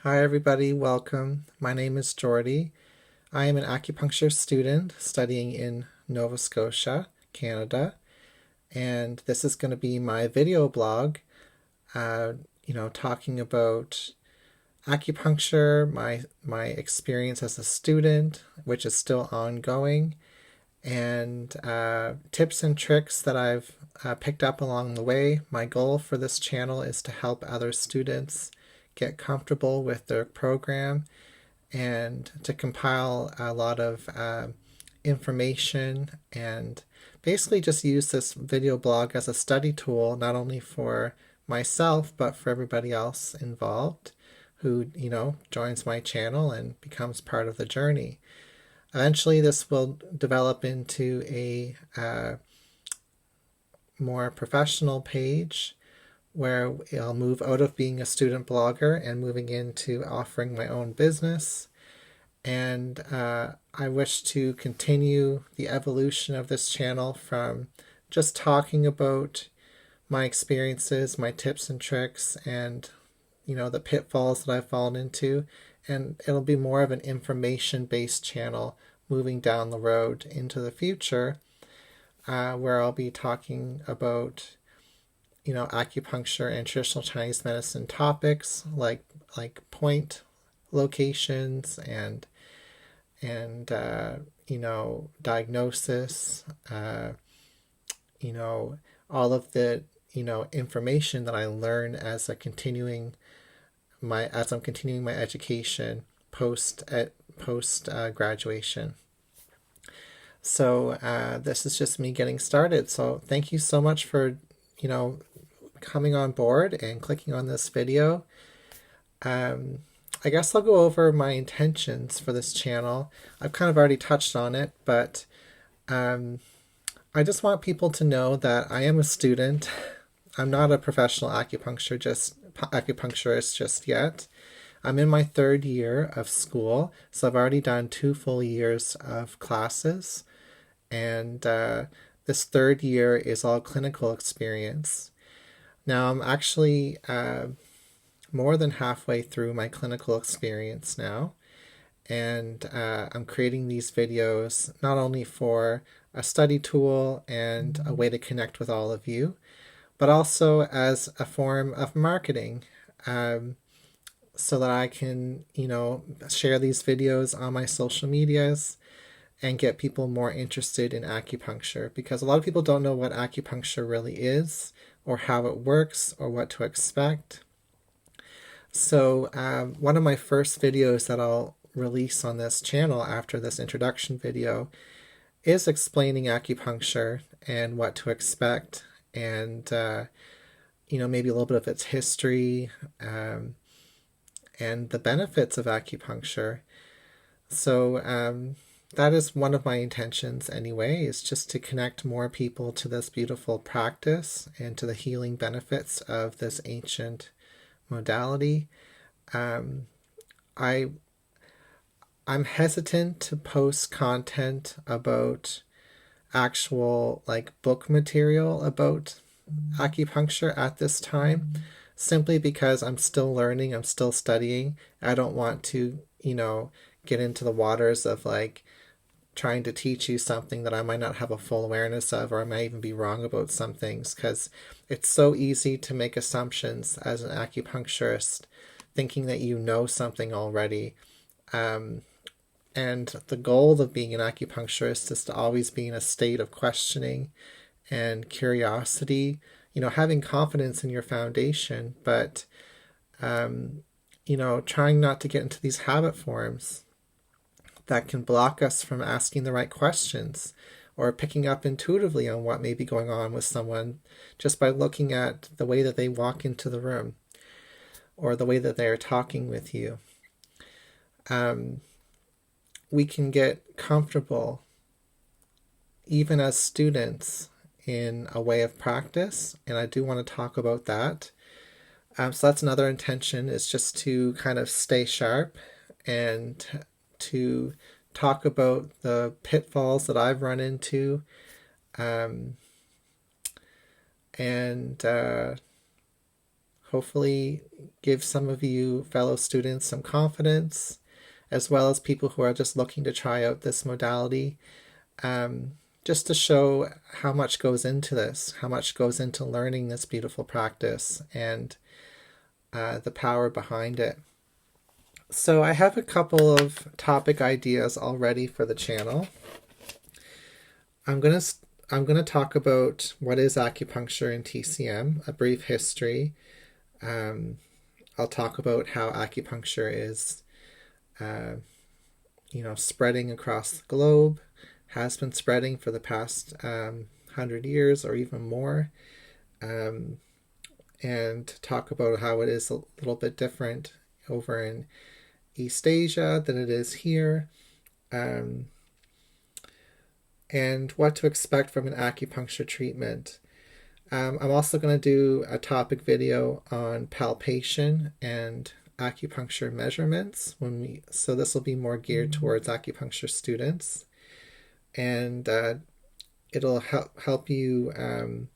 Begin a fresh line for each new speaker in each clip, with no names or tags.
Hi everybody, welcome. My name is Jordy. I am an acupuncture student studying in Nova Scotia, Canada, and this is going to be my video blog, talking about acupuncture, my experience as a student, which is still ongoing, and tips and tricks that I've picked up along the way. My goal for this channel is to help other students get comfortable with their program and to compile a lot of information and basically just use this video blog as a study tool, not only for myself but for everybody else involved who joins my channel and becomes part of the journey. Eventually this will develop into a more professional page where I'll move out of being a student blogger and moving into offering my own business. And I wish to continue the evolution of this channel from just talking about my experiences, my tips and tricks, and the pitfalls that I've fallen into. And it'll be more of an information-based channel moving down the road into the future, where I'll be talking about acupuncture and traditional Chinese medicine topics like point locations and diagnosis, all of the information that I learn as I'm continuing my education post graduation. So this is just me getting started. So thank you so much for coming on board and clicking on this video. I guess I'll go over my intentions for this channel. I've kind of already touched on it, but I just want people to know that I am a student. I'm not a professional acupuncturist just yet. I'm in my third year of school, so I've already done 2 full years of classes, and this third year is all clinical experience. Now I'm actually more than halfway through my clinical experience now, and I'm creating these videos not only for a study tool and a way to connect with all of you, but also as a form of marketing, so that I can share these videos on my social medias and get people more interested in acupuncture, because a lot of people don't know what acupuncture really is or how it works or what to expect. So one of my first videos that I'll release on this channel after this introduction video is explaining acupuncture and what to expect, and maybe a little bit of its history, and the benefits of acupuncture. So that is one of my intentions anyway, is just to connect more people to this beautiful practice and to the healing benefits of this ancient modality. I'm hesitant to post content about actual book material about acupuncture at this time, simply because I'm still learning, I'm still studying. I don't want to get into the waters of trying to teach you something that I might not have a full awareness of, or I might even be wrong about some things, because it's so easy to make assumptions as an acupuncturist, thinking that you know something already. And the goal of being an acupuncturist is to always be in a state of questioning and curiosity, having confidence in your foundation, but trying not to get into these habit forms that can block us from asking the right questions or picking up intuitively on what may be going on with someone just by looking at the way that they walk into the room or the way that they are talking with you. We can get comfortable, even as students, in a way of practice, and I do want to talk about that. So that's another intention, is just to kind of stay sharp and to talk about the pitfalls that I've run into, and hopefully give some of you fellow students some confidence, as well as people who are just looking to try out this modality, just to show how much goes into this, how much goes into learning this beautiful practice, and the power behind it. So I have a couple of topic ideas already for the channel. I'm gonna talk about what is acupuncture and TCM, a brief history. I'll talk about how acupuncture is, spreading across the globe, has been spreading for the past 100 years or even more, and talk about how it is a little bit different over in East Asia than it is here, and what to expect from an acupuncture treatment. I'm also going to do a topic video on palpation and acupuncture measurements so this will be more geared towards acupuncture students, and it'll help you.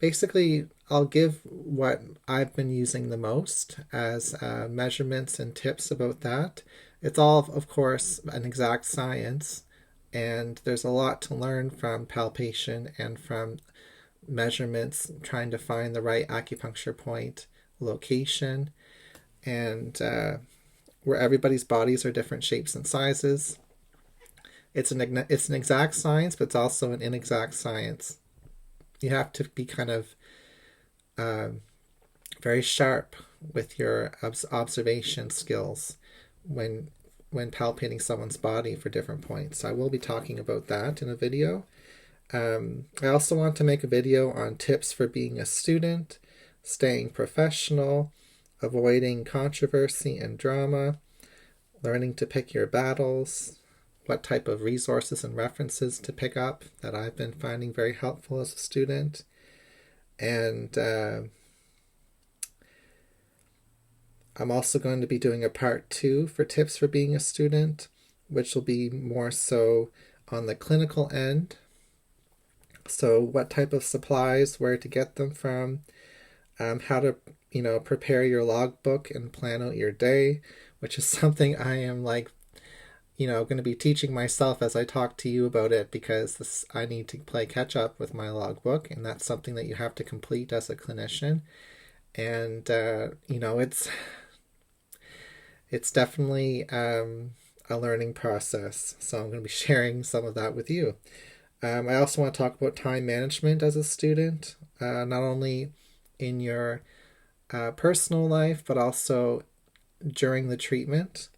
Basically, I'll give what I've been using the most as measurements and tips about that. It's all, of course, an exact science, and there's a lot to learn from palpation and from measurements, trying to find the right acupuncture point location, and where everybody's bodies are different shapes and sizes. It's an exact science, but it's also an inexact science. You have to be kind of very sharp with your observation skills when palpating someone's body for different points. So I will be talking about that in a video. I also want to make a video on tips for being a student, staying professional, avoiding controversy and drama, learning to pick your battles, what type of resources and references to pick up that I've been finding very helpful as a student. And I'm also going to be doing a part 2 for tips for being a student, which will be more so on the clinical end. So what type of supplies, where to get them from, how to prepare your logbook and plan out your day, which is something I am going to be teaching myself as I talk to you about it, because I need to play catch up with my logbook, and that's something that you have to complete as a clinician. And it's definitely a learning process. So I'm going to be sharing some of that with you. I also want to talk about time management as a student, not only in your personal life, but also during the treatment,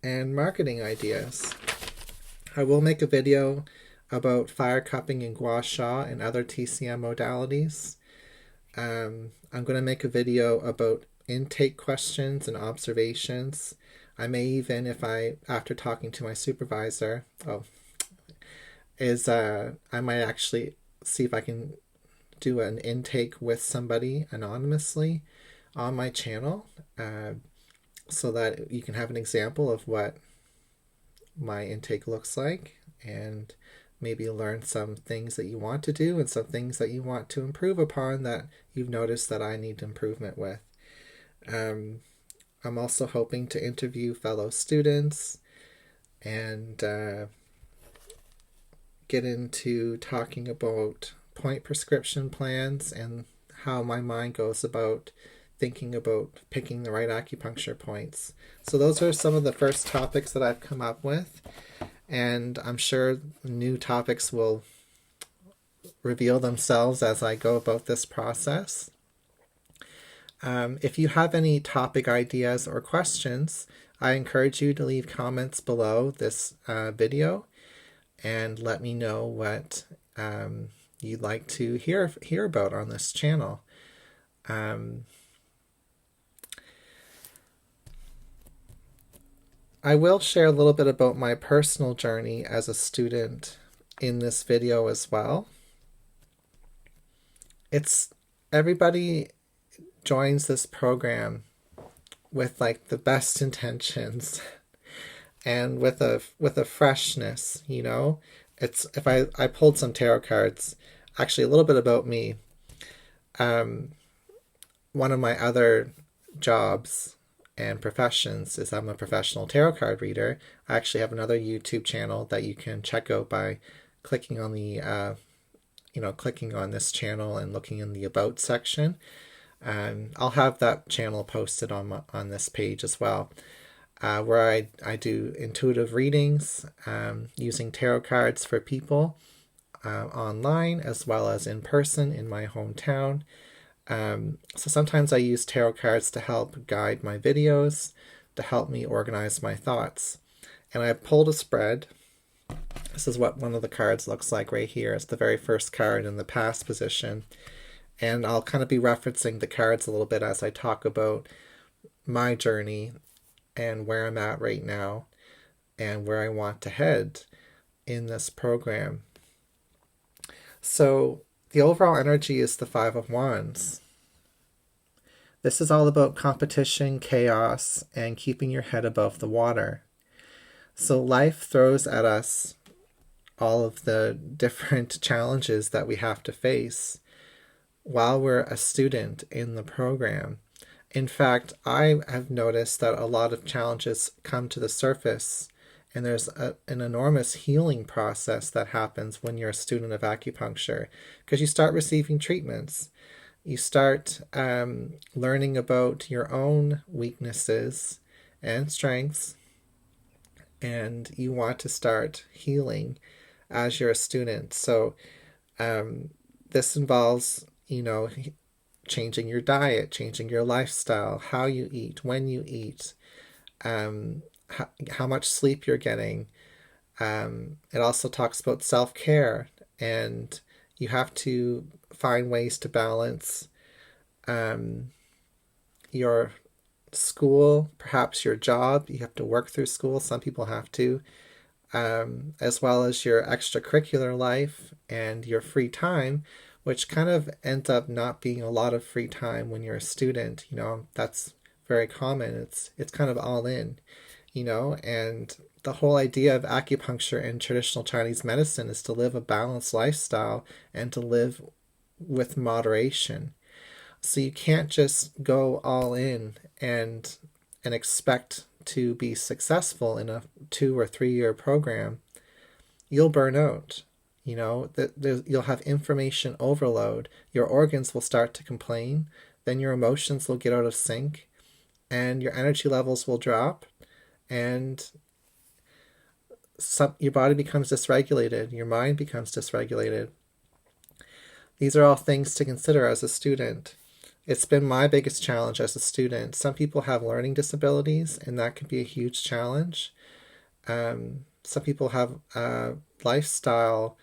and marketing ideas. I will make a video about fire cupping and gua sha and other TCM modalities. I'm going to make a video about intake questions and observations. I may even, after talking to my supervisor, I might actually see if I can do an intake with somebody anonymously on my channel, so that you can have an example of what my intake looks like, and maybe learn some things that you want to do and some things that you want to improve upon that you've noticed that I need improvement with. I'm also hoping to interview fellow students and get into talking about point prescription plans and how my mind goes about thinking about picking the right acupuncture points. So those are some of the first topics that I've come up with, and I'm sure new topics will reveal themselves as I go about this process. If you have any topic ideas or questions, I encourage you to leave comments below this video and let me know what you'd like to hear about on this channel. I will share a little bit about my personal journey as a student in this video as well. Everybody joins this program with the best intentions and with a freshness, It's if I pulled some tarot cards, actually a little bit about me. one of my other jobs and professions is I'm a professional tarot card reader. I actually have another YouTube channel that you can check out by clicking on the clicking on this channel and looking in the about section. I'll have that channel posted on this page as well, where I do intuitive readings using tarot cards for people online as well as in person in my hometown. So sometimes I use tarot cards to help guide my videos, to help me organize my thoughts. And I pulled a spread. This is what one of the cards looks like right here. It's the very first card in the past position. And I'll kind of be referencing the cards a little bit as I talk about my journey and where I'm at right now and where I want to head in this program. So the overall energy is the Five of Wands. This is all about competition, chaos, and keeping your head above the water. So life throws at us all of the different challenges that we have to face while we're a student in the program. In fact, I have noticed that a lot of challenges come to the surface, and there's an enormous healing process that happens when you're a student of acupuncture, because you start receiving treatments. You start learning about your own weaknesses and strengths, and you want to start healing as you're a student. So this involves, changing your diet, changing your lifestyle, how you eat, when you eat, how much sleep you're getting. It also talks about self-care, and you have to find ways to balance your school, perhaps your job. You have to work through school. Some people have to, as well as your extracurricular life and your free time, which kind of ends up not being a lot of free time when you're a student. That's very common. It's kind of all in, and the whole idea of acupuncture and traditional Chinese medicine is to live a balanced lifestyle and to live with moderation. So you can't just go all in and expect to be successful in a 2 or 3 year program. You'll burn out. You'll have information overload. Your organs will start to complain. Then your emotions will get out of sync, and your energy levels will drop, and your body becomes dysregulated. Your mind becomes dysregulated. These are all things to consider as a student. It's been my biggest challenge as a student. Some people have learning disabilities, and that can be a huge challenge. Some people have lifestyle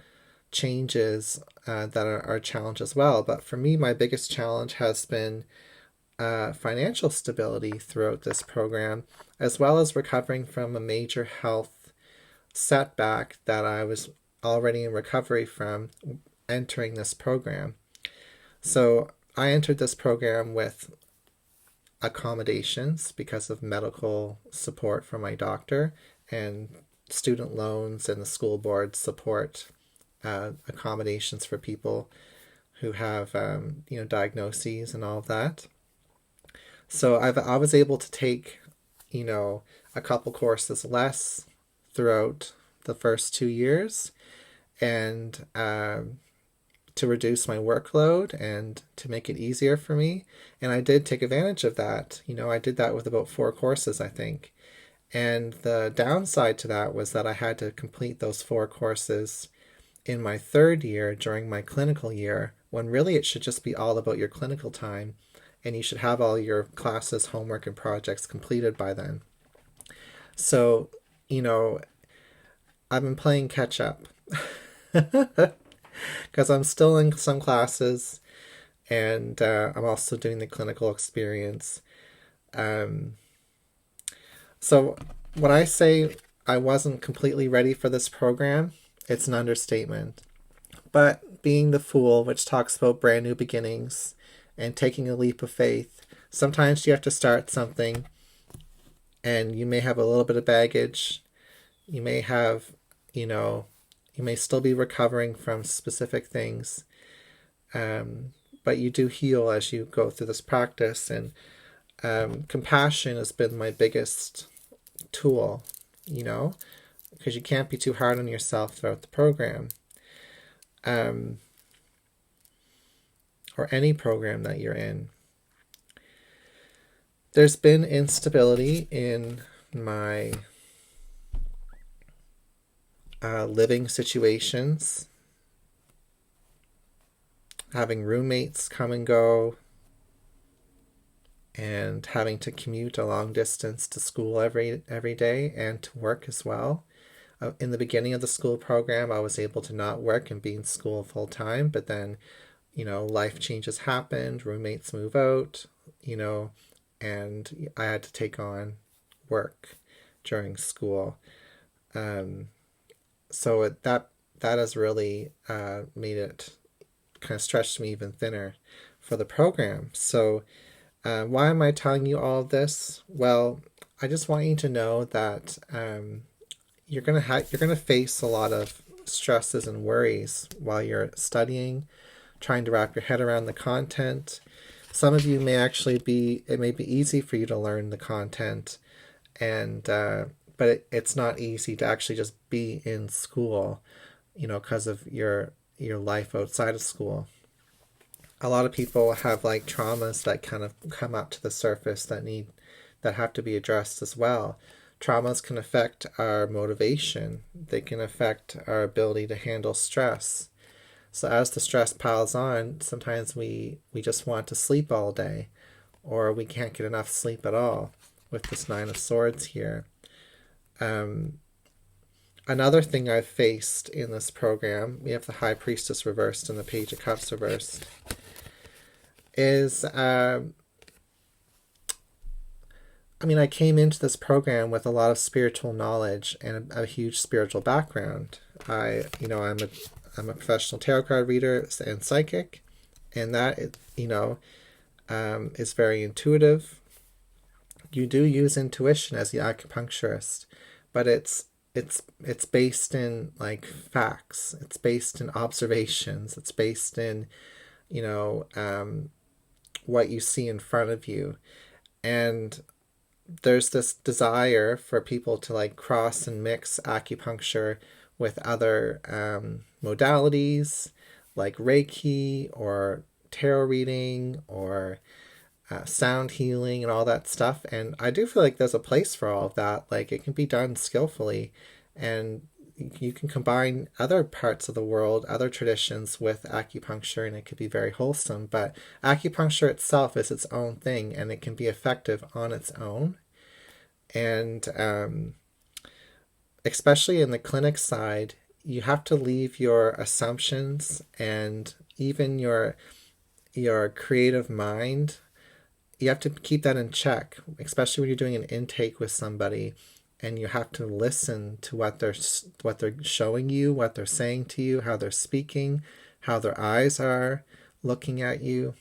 changes that are a challenge as well. But for me, my biggest challenge has been financial stability throughout this program, as well as recovering from a major health setback that I was already in recovery from entering this program. So I entered this program with accommodations because of medical support from my doctor, and student loans and the school board support accommodations for people who have diagnoses and all of that. So I was able to take a couple courses less throughout the first 2 years, and to reduce my workload and to make it easier for me. And I did take advantage of that. I did that with about 4 courses, I think. And the downside to that was that I had to complete those 4 courses in my 3rd year during my clinical year, when really it should just be all about your clinical time, and you should have all your classes, homework, and projects completed by then. So, I've been playing catch up because I'm still in some classes, and I'm also doing the clinical experience. So when I say I wasn't completely ready for this program, it's an understatement. But being the Fool, which talks about brand new beginnings and taking a leap of faith, sometimes you have to start something, and you may have a little bit of baggage. You may have, you may still be recovering from specific things. But but you do heal as you go through this practice. And compassion has been my biggest tool, you know, because you can't be too hard on yourself throughout the program, or any program that you're in. There's been instability in my living situations, having roommates come and go, and having to commute a long distance to school every day and to work as well. In the beginning of the school program, I was able to not work and be in school full time, but then, life changes happened, roommates move out, and I had to take on work during school. So that has really made it kind of stretched me even thinner for the program. So why am I telling you all of this? Well, I just want you to know that you're gonna face a lot of stresses and worries while you're studying, trying to wrap your head around the content. Some of you may actually it may be easy for you to learn the content, and but it's not easy to actually just be in school, because of your life outside of school. A lot of people have like traumas that kind of come up to the surface that have to be addressed as well. Traumas can affect our motivation. They can affect our ability to handle stress. So as the stress piles on, sometimes we just want to sleep all day, or we can't get enough sleep at all with this Nine of Swords here. Another thing I've faced in this program, we have the High Priestess reversed and the Page of Cups reversed, is I came into this program with a lot of spiritual knowledge and a huge spiritual background. I'm a professional tarot card reader and psychic, and that is very intuitive. You do use intuition as the acupuncturist, but it's based in like facts. It's based in observations. It's based in what you see in front of you. And there's this desire for people to like cross and mix acupuncture with other modalities like Reiki or tarot reading or sound healing and all that stuff. And I do feel like there's a place for all of that. Like it can be done skillfully, and you can combine other parts of the world, other traditions with acupuncture, and it could be very wholesome. But acupuncture itself is its own thing, and it can be effective on its own. And especially in the clinic side, you have to leave your assumptions and even your creative mind. You have to keep that in check, especially when you're doing an intake with somebody, and you have to listen to what they're showing you, what they're saying to you, how they're speaking, how their eyes are looking at you.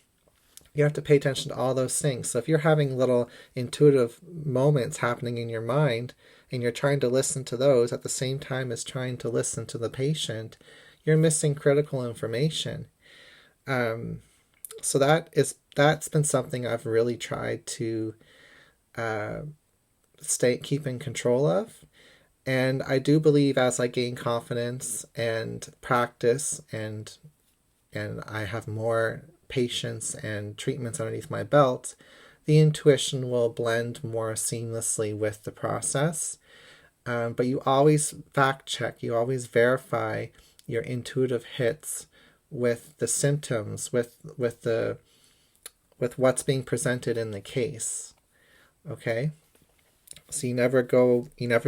You have to pay attention to all those things. So if you're having little intuitive moments happening in your mind, and you're trying to listen to those at the same time as trying to listen to the patient, you're missing critical information. So that's been something I've really tried to keep in control of. And I do believe as I gain confidence and practice and I have more patience and treatments underneath my belt, the intuition will blend more seamlessly with the process. But you always fact check, you always verify your intuitive hits with the symptoms, with what's being presented in the case. Okay? So you never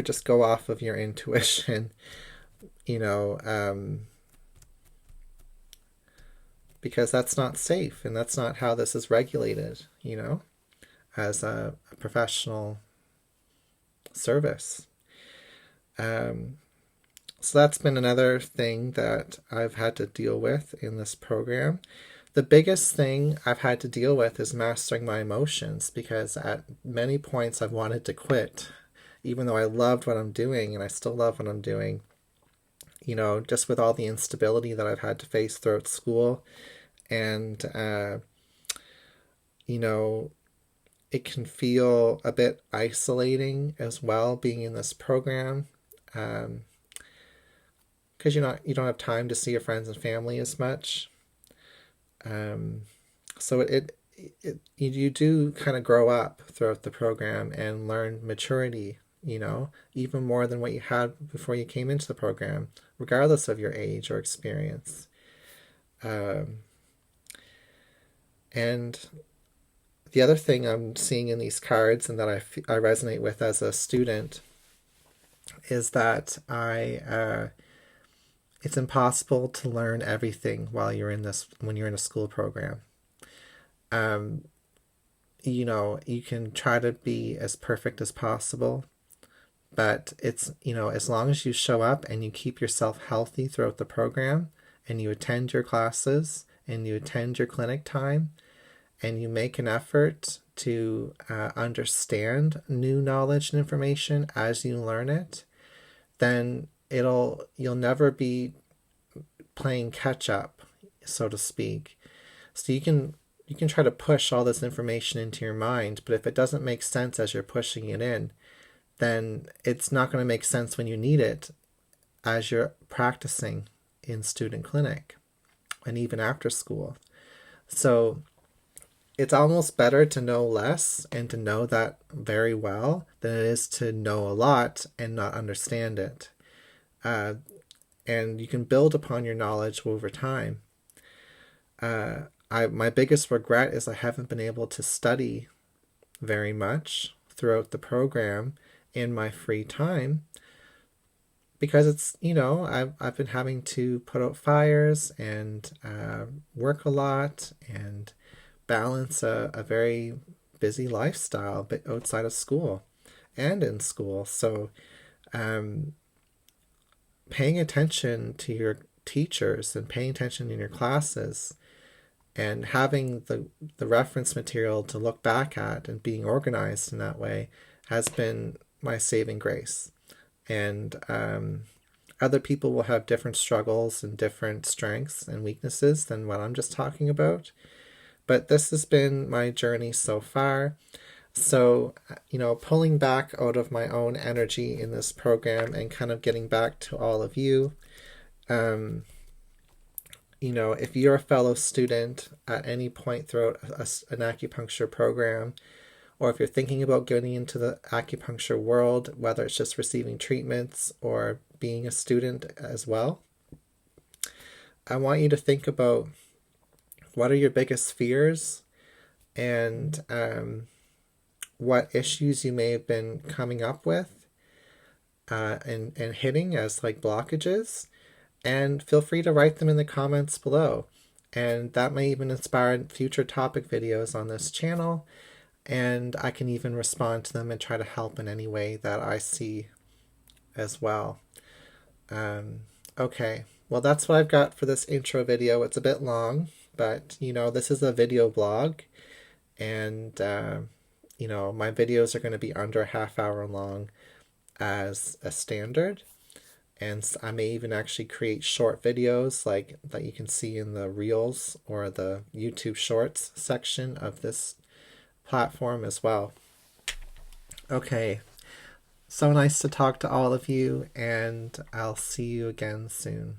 just go off of your intuition, because that's not safe, and that's not how this is regulated, as a professional service. So that's been another thing that I've had to deal with in this program. The biggest thing I've had to deal with is mastering my emotions, because at many points I've wanted to quit, even though I loved what I'm doing, and I still love what I'm doing, just with all the instability that I've had to face throughout school And, you know, it can feel a bit isolating as well being in this program. Because you don't have time to see your friends and family as much. Um, so you do kind of grow up throughout the program and learn maturity, even more than what you had before you came into the program, regardless of your age or experience. Um, and the other thing I'm seeing in these cards and that I resonate with as a student is that it's impossible to learn everything when you're in a school program. Um, you can try to be as perfect as possible, but as long as you show up and you keep yourself healthy throughout the program and you attend your classes and you attend your clinic time and you make an effort to understand new knowledge and information as you learn it, then you'll never be playing catch up, so to speak. So you can try to push all this information into your mind, but if it doesn't make sense as you're pushing it in, then it's not going to make sense when you need it as you're practicing in student clinic and even after school. So it's almost better to know less and to know that very well than it is to know a lot and not understand it. And you can build upon your knowledge over time. My biggest regret is I haven't been able to study very much throughout the program in my free time because I've been having to put out fires and work a lot and balance a very busy lifestyle but outside of school and in school. So paying attention to your teachers and paying attention in your classes and having the reference material to look back at and being organized in that way has been my saving grace. And other people will have different struggles and different strengths and weaknesses than what I'm just talking about. But this has been my journey so far. So, pulling back out of my own energy in this program and kind of getting back to all of you, if you're a fellow student at any point throughout an acupuncture program, or if you're thinking about getting into the acupuncture world, whether it's just receiving treatments or being a student as well, I want you to think about what are your biggest fears and what issues you may have been coming up with and hitting as like blockages. And feel free to write them in the comments below. And that may even inspire future topic videos on this channel. And I can even respond to them and try to help in any way that I see as well. Okay, well, that's what I've got for this intro video. It's a bit long, but this is a video blog. And, my videos are going to be under a half hour long as a standard. And I may even actually create short videos like that you can see in the Reels or the YouTube Shorts section of this platform as well. Okay, so nice to talk to all of you, and I'll see you again soon.